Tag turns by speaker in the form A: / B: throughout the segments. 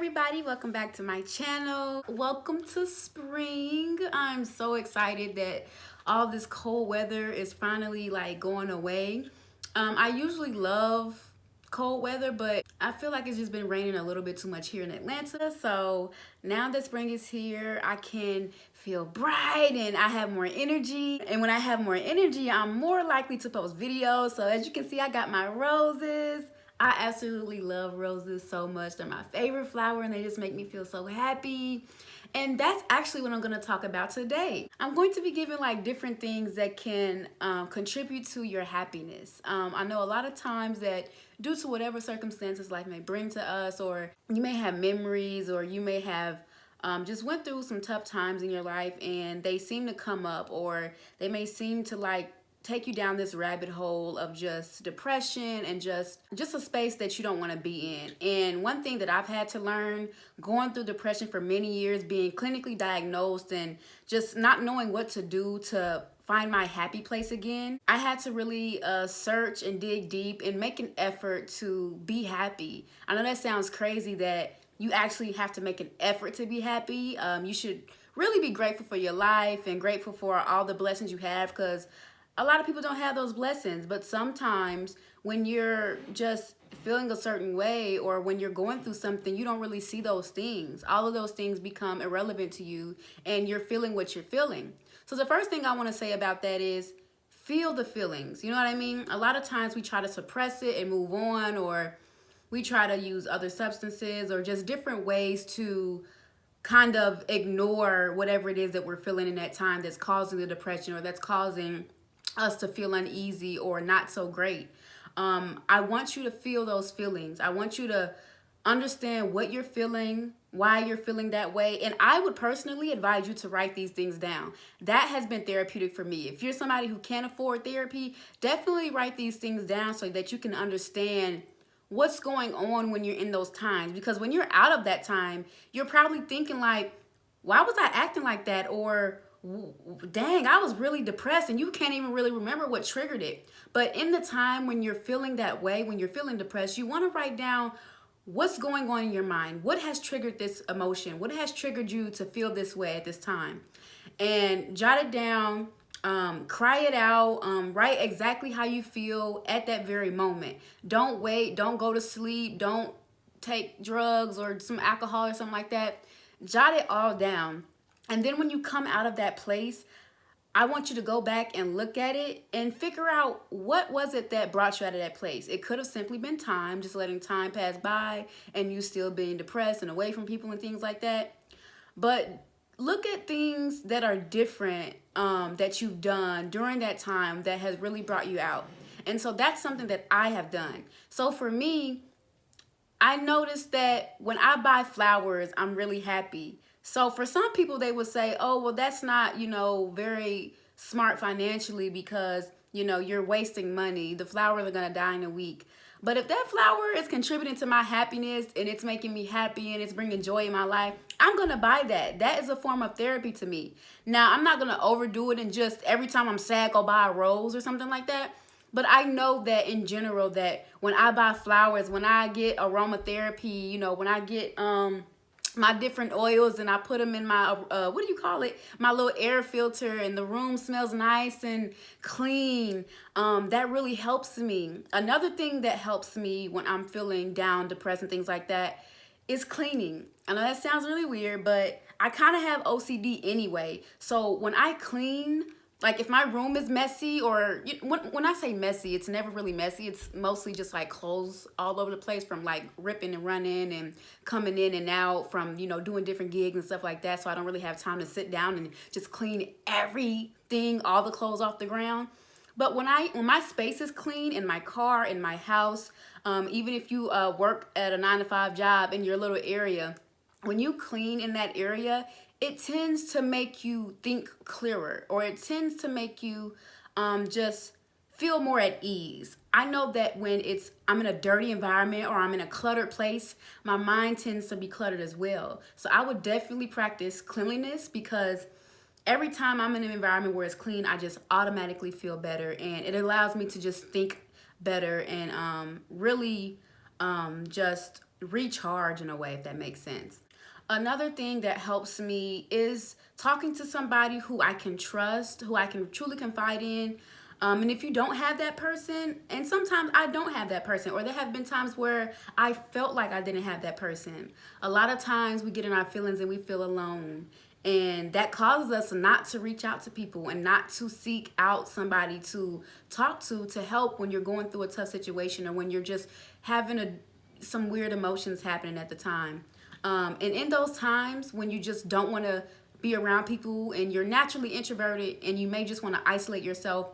A: everybody, welcome back to my channel. Welcome to spring. I'm so excited that all this cold weather is finally like going away. I usually love cold weather, but I feel like it's just been raining a little bit too much here in Atlanta. So now that spring is here, I can feel bright and I have more energy. And when I have more energy, I'm more likely to post videos. So as you can see, I got my roses. I absolutely love roses so much. They're my favorite flower and they just make me feel so happy. And that's actually what I'm going to talk about today. I'm going to be giving like different things that can contribute to your happiness. I know a lot of times that due to whatever circumstances life may bring to us, or you may have memories, or you may have just went through some tough times in your life and they seem to come up, or they may seem to like take you down this rabbit hole of just depression and just a space that you don't want to be in. And one thing that I've had to learn going through depression for many years, being clinically diagnosed and just not knowing what to do to find my happy place again, I had to really search and dig deep and make an effort to be happy. I know that sounds crazy that you actually have to make an effort to be happy. You should really be grateful for your life and grateful for all the blessings you have, because a lot of people don't have those blessings. But sometimes when you're just feeling a certain way, or when you're going through something, you don't really see those things. All of those things become irrelevant to you and you're feeling what you're feeling. So the first thing I want to say about that is feel the feelings. You know what I mean? A lot of times we try to suppress it and move on, or we try to use other substances or just different ways to kind of ignore whatever it is that we're feeling in that time that's causing the depression, or that's causing us to feel uneasy or not so great. I want you to feel those feelings. I want you to understand what you're feeling, why you're feeling that way. And I would personally advise you to write these things down. That has been therapeutic for me. If you're somebody who can't afford therapy, definitely write these things down so that you can understand what's going on when you're in those times. Because when you're out of that time, you're probably thinking like, why was I acting like that? Or dang, I was really depressed, and you can't even really remember what triggered it. But in the time when you're feeling that way, when you're feeling depressed, you want to write down what's going on in your mind. What has triggered this emotion? What has triggered you to feel this way at this time? And jot it down, cry it out, write exactly how you feel at that very moment. Don't wait, don't go to sleep, don't take drugs or some alcohol or something like that. Jot it all down. And then when you come out of that place, I want you to go back and look at it and figure out what was it that brought you out of that place. It could have simply been time, just letting time pass by and you still being depressed and away from people and things like that. But look at things that are different that you've done during that time that has really brought you out. And so that's something that I have done. So for me, I noticed that when I buy flowers, I'm really happy. So for some people, they would say, oh, well, that's not, very smart financially because, you're wasting money. The flowers are going to die in a week. But if that flower is contributing to my happiness and it's making me happy and it's bringing joy in my life, I'm going to buy that. That is a form of therapy to me. Now, I'm not going to overdo it and just every time I'm sad, go buy a rose or something like that. But I know that in general, that when I buy flowers, when I get aromatherapy, when I get my different oils and I put them in my, my little air filter, and the room smells nice and clean, that really helps me. Another thing that helps me when I'm feeling down, depressed, and things like that is cleaning. I know that sounds really weird, but I kind of have OCD anyway. So when I clean, like if my room is messy, or when I say messy, it's never really messy. It's mostly just like clothes all over the place from like ripping and running and coming in and out from, doing different gigs and stuff like that. So I don't really have time to sit down and just clean everything, all the clothes off the ground. But when my space is clean in my car, in my house, even if you work at a 9-to-5 job in your little area, when you clean in that area, it tends to make you think clearer, or it tends to make you just feel more at ease. I know that when I'm in a dirty environment or I'm in a cluttered place, my mind tends to be cluttered as well. So I would definitely practice cleanliness, because every time I'm in an environment where it's clean, I just automatically feel better, and it allows me to just think better and really just recharge in a way, if that makes sense. Another thing that helps me is talking to somebody who I can trust, who I can truly confide in. And if you don't have that person, and sometimes I don't have that person, or there have been times where I felt like I didn't have that person. A lot of times we get in our feelings and we feel alone. And that causes us not to reach out to people and not to seek out somebody to talk to help when you're going through a tough situation, or when you're just having some weird emotions happening at the time. And in those times when you just don't want to be around people and you're naturally introverted and you may just want to isolate yourself,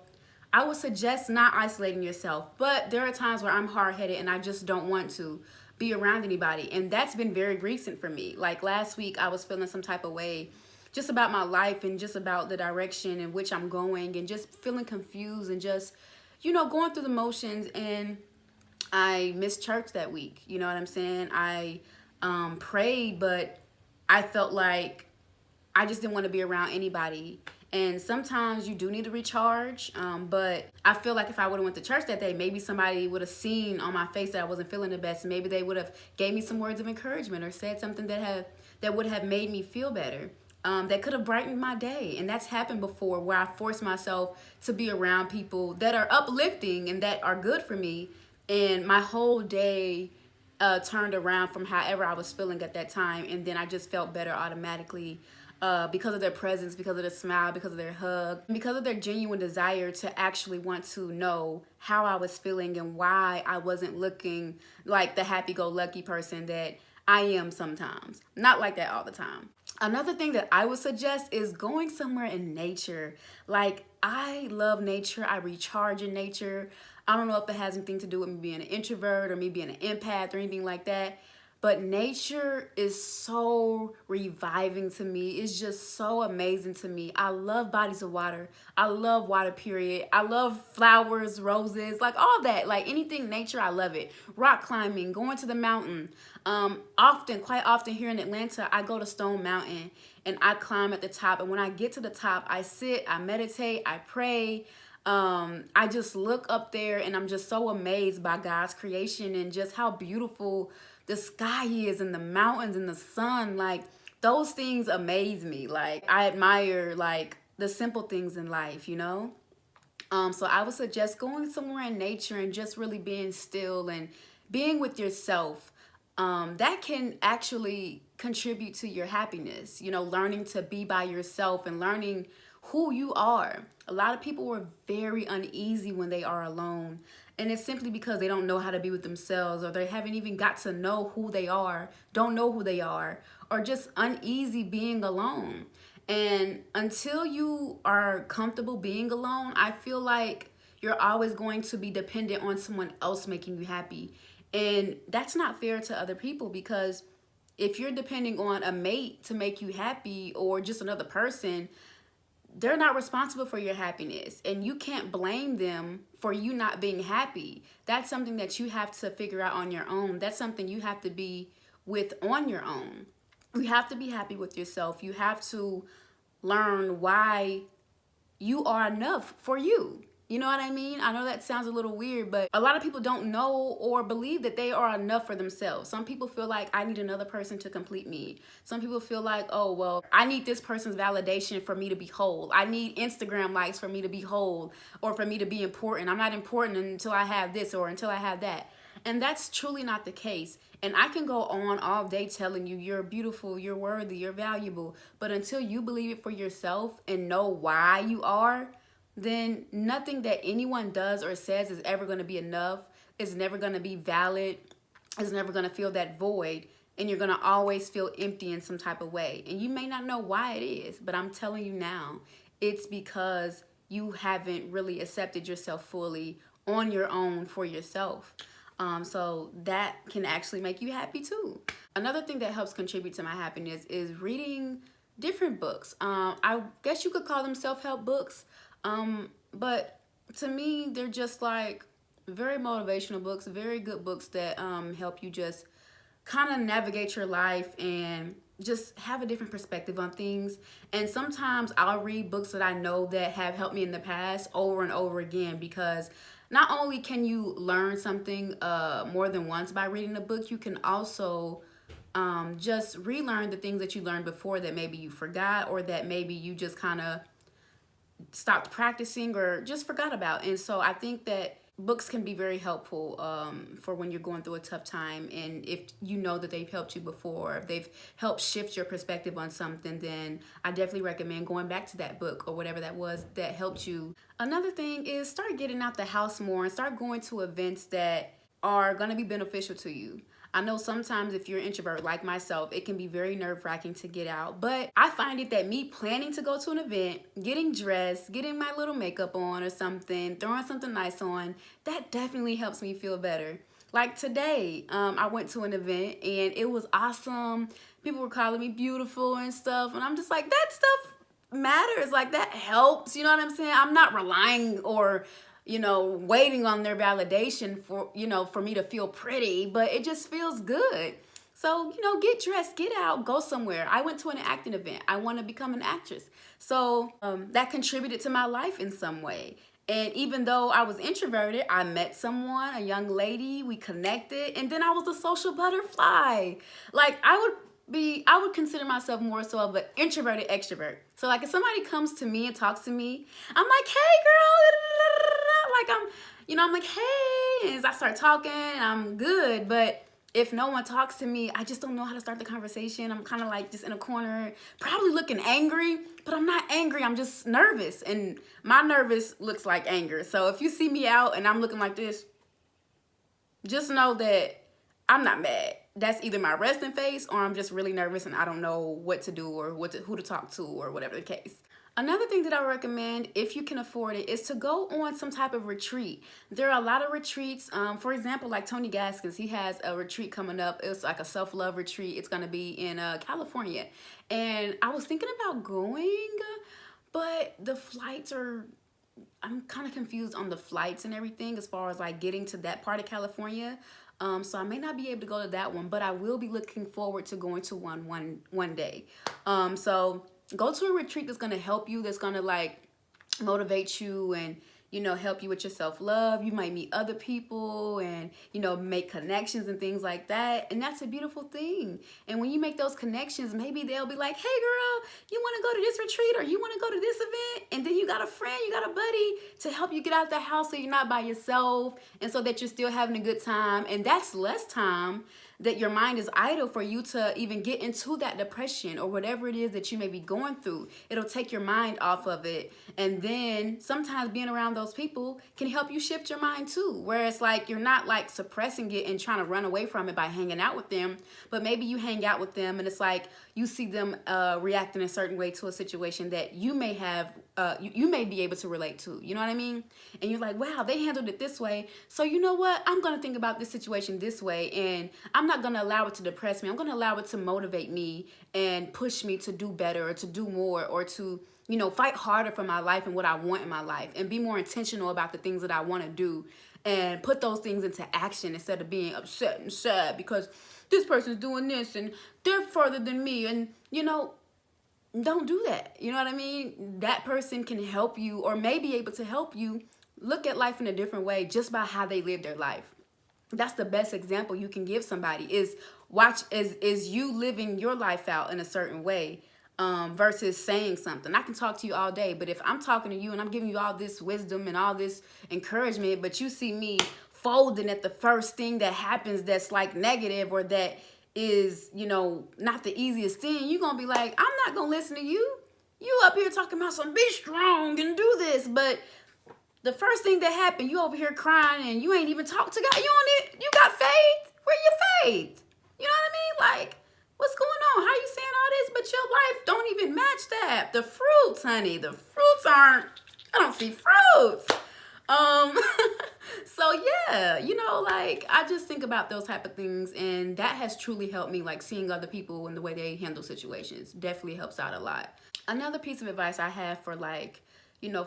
A: I would suggest not isolating yourself. But there are times where I'm hard-headed and I just don't want to be around anybody. And that's been very recent for me. Like last week, I was feeling some type of way just about my life and just about the direction in which I'm going, and just feeling confused and just, going through the motions. And I missed church that week. You know what I'm saying? I prayed, but I felt like I just didn't want to be around anybody. And sometimes you do need to recharge, but I feel like if I would have went to church that day, maybe somebody would have seen on my face that I wasn't feeling the best. Maybe they would have gave me some words of encouragement or said something that would have made me feel better. That could have brightened my day. And that's happened before, where I forced myself to be around people that are uplifting and that are good for me. And my whole day turned around from however I was feeling at that time. And then I just felt better automatically. Because of their presence, because of their smile, because of their hug, because of their genuine desire to actually want to know how I was feeling and why I wasn't looking like the happy-go-lucky person that I am sometimes. Not like that all the time. Another thing that I would suggest is going somewhere in nature. Like, I love nature. I recharge in nature. I don't know if it has anything to do with me being an introvert or me being an empath or anything like that. But nature is so reviving to me. It's just so amazing to me. I love bodies of water. I love water, period. I love flowers, roses, like all that. Like anything nature, I love it. Rock climbing, going to the mountain. Quite often here in Atlanta, I go to Stone Mountain and I climb at the top. And when I get to the top, I sit, I meditate, I pray. I just look up there and I'm just so amazed by God's creation and just how beautiful the sky is, and the mountains and the sun. Like, those things amaze me. Like, I admire like the simple things in life, So I would suggest going somewhere in nature and just really being still and being with yourself. That can actually contribute to your happiness, learning to be by yourself and learning who you are. A lot of people were very uneasy when they are alone. And it's simply because they don't know how to be with themselves, or they haven't even got to know who they are, don't know who they are, or just uneasy being alone. And until you are comfortable being alone, I feel like you're always going to be dependent on someone else making you happy. And that's not fair to other people, because if you're depending on a mate to make you happy, or just another person, they're not responsible for your happiness, and you can't blame them for you not being happy. That's something that you have to figure out on your own. That's something you have to be with on your own. You have to be happy with yourself. You have to learn why you are enough for you. You know what I mean? I know that sounds a little weird, but a lot of people don't know or believe that they are enough for themselves. Some people feel like I need another person to complete me. Some people feel like, oh, well, I need this person's validation for me to be whole. I need Instagram likes for me to be whole, or for me to be important. I'm not important until I have this or until I have that. And that's truly not the case. And I can go on all day telling you you're beautiful, you're worthy, you're valuable. But until you believe it for yourself and know why you are, then nothing that anyone does or says is ever going to be enough. It's never going to be valid. It's never going to fill that void. And you're going to always feel empty in some type of way. And you may not know why it is, but I'm telling you now, it's because you haven't really accepted yourself fully on your own for yourself. So that can actually make you happy too. Another thing that helps contribute to my happiness is reading different books. I guess you could call them self-help books. But to me, they're just like very motivational books, very good books that help you just kind of navigate your life and just have a different perspective on things. And sometimes I'll read books that I know that have helped me in the past over and over again, because not only can you learn something more than once by reading a book, you can also just relearn the things that you learned before that maybe you forgot, or that maybe you just kind of stopped practicing or just forgot about. And so I think that books can be very helpful for when you're going through a tough time. And if you know that they've helped you before, if they've helped shift your perspective on something, then I definitely recommend going back to that book or whatever that was that helped you. Another thing is start getting out the house more and start going to events that are going to be beneficial to you. I know sometimes if you're an introvert like myself, it can be very nerve-wracking to get out. But I find it that me planning to go to an event, getting dressed, getting my little makeup on or something, throwing something nice on, that definitely helps me feel better. Like today, I went to an event and it was awesome. People were calling me beautiful and stuff. And I'm just like, that stuff matters. Like, that helps. You know what I'm saying? I'm not relying or waiting on their validation for me to feel pretty, but it just feels good. So, get dressed, get out, go somewhere. I went to an acting event. I want to become an actress. So that contributed to my life in some way. And even though I was introverted, I met someone, a young lady, we connected, and then I was a social butterfly. Like, I would consider myself more so of an introverted extrovert. So like if somebody comes to me and talks to me, I'm like, hey girl, like I'm like, hey, and as I start talking, I'm good. But if no one talks to me, I just don't know how to start the conversation. I'm kind of like just in a corner, probably looking angry, but I'm not angry. I'm just nervous, and my nervous looks like anger. So if you see me out and I'm looking like this, just know that I'm not mad. That's either my resting face or I'm just really nervous and I don't know what to do or who to talk to or whatever the case. Another thing that I recommend, if you can afford it, is to go on some type of retreat. There are a lot of retreats. For example, like Tony Gaskins, he has a retreat coming up. It's like a self-love retreat. It's going to be in California. And I was thinking about going, but the flights are... I'm kind of confused on the flights and everything as far as like getting to that part of California. So I may not be able to go to that one, but I will be looking forward to going to one day. So go to a retreat that's going to help you, that's going to like motivate you and, help you with your self-love. You might meet other people and, make connections and things like that. And that's a beautiful thing. And when you make those connections, maybe they'll be like, hey girl, you want to go to this retreat or you want to go to this event? And then you got a friend, you got a buddy to help you get out the house so you're not by yourself and so that you're still having a good time. And that's less time that your mind is idle for you to even get into that depression or whatever it is that you may be going through. It'll take your mind off of it. And then sometimes being around those people can help you shift your mind too. Whereas like you're not like suppressing it and trying to run away from it by hanging out with them, but maybe you hang out with them and it's like you see them react in a certain way to a situation that you may have you may be able to relate to, you know what I mean? And you're like, wow, they handled it this way. So you know what? I'm going to think about this situation this way, and I'm not going to allow it to depress me. I'm going to allow it to motivate me and push me to do better or to do more or to, fight harder for my life and what I want in my life and be more intentional about the things that I want to do and put those things into action instead of being upset and sad because this person's doing this and they're further than me and, don't do that. You know what I mean? That person can help you or may be able to help you look at life in a different way just by how they live their life. That's the best example you can give somebody is you living your life out in a certain way versus saying something. I can talk to you all day, but if I'm talking to you and I'm giving you all this wisdom and all this encouragement, but you see me folding at the first thing that happens that's like negative or that is, not the easiest thing, you're going to be like, I'm not going to listen to you. You up here talking about some be strong and do this. But the first thing that happened, you over here crying and you ain't even talked to God. You got faith? Where your faith? You know what I mean? Like, what's going on? How you saying all this, but your life don't even match that? The fruits, honey, the fruits I don't see fruits. So yeah, like I just think about those type of things and that has truly helped me, like seeing other people and the way they handle situations definitely helps out a lot. Another piece of advice I have for like,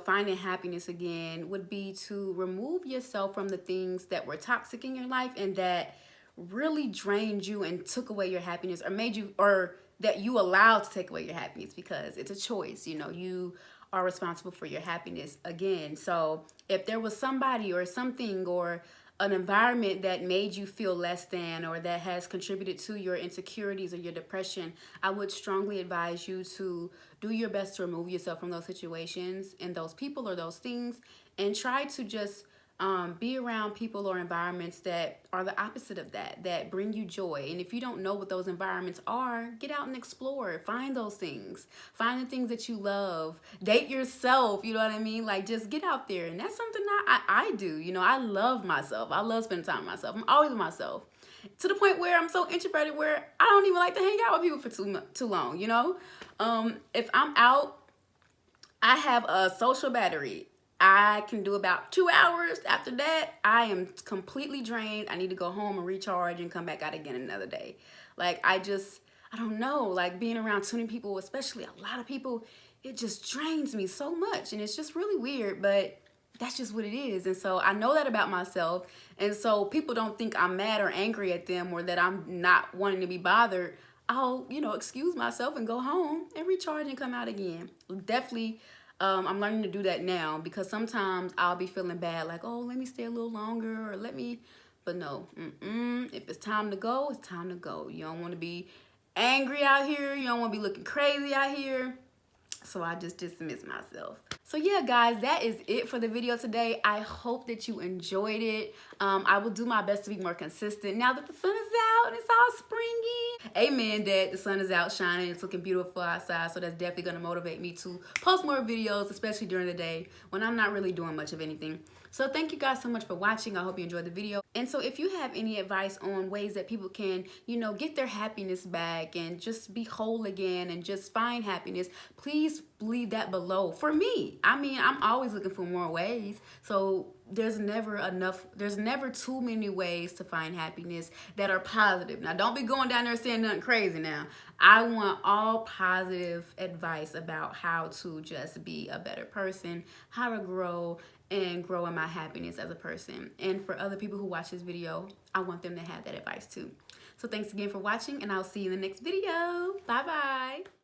A: finding happiness again would be to remove yourself from the things that were toxic in your life and that really drained you and took away your happiness or made you, or that you allowed to take away your happiness because it's a choice. You are responsible for your happiness again. So if there was somebody or something or an environment that made you feel less than or that has contributed to your insecurities or your depression, I would strongly advise you to do your best to remove yourself from those situations and those people or those things, and try to just be around people or environments that are the opposite of that, that bring you joy. And if you don't know what those environments are, get out and explore. Find those things. Find the things that you love. Date yourself, you know what I mean? Like, just get out there. And that's something I do. You know, I love myself. I love spending time with myself. I'm always with myself. To the point where I'm so introverted where I don't even like to hang out with people for too long, you know? If I'm out, I have a social battery. I can do about 2 hours. After that, I am completely drained. I need to go home and recharge and come back out again another day. Like, I don't know, like being around too many people, especially a lot of people, it just drains me so much. And it's just really weird, but that's just what it is. And so I know that about myself. And so people don't think I'm mad or angry at them or that I'm not wanting to be bothered. I'll, excuse myself and go home and recharge and come out again. Definitely, I'm learning to do that now, because sometimes I'll be feeling bad, like, oh, let me stay a little longer, or but no, if it's time to go, it's time to go. You don't want to be angry out here. You don't want to be looking crazy out here. So I just dismiss myself. So yeah, guys, that is it for the video today. I hope that you enjoyed it. I will do my best to be more consistent now that the sun is out and it's all springy. Amen, that the sun is out shining. It's looking beautiful outside. So that's definitely going to motivate me to post more videos, especially during the day when I'm not really doing much of anything. So thank you guys so much for watching. I hope you enjoyed the video. And so if you have any advice on ways that people can, get their happiness back and just be whole again and just find happiness, please leave that below. For me, I'm always looking for more ways. So there's never too many ways to find happiness that are positive. Now, don't be going down there saying nothing crazy now. I want all positive advice about how to just be a better person, how to grow and grow in my happiness as a person. And for other people who watch this video, I want them to have that advice too. So thanks again for watching, and I'll see you in the next video. Bye-bye.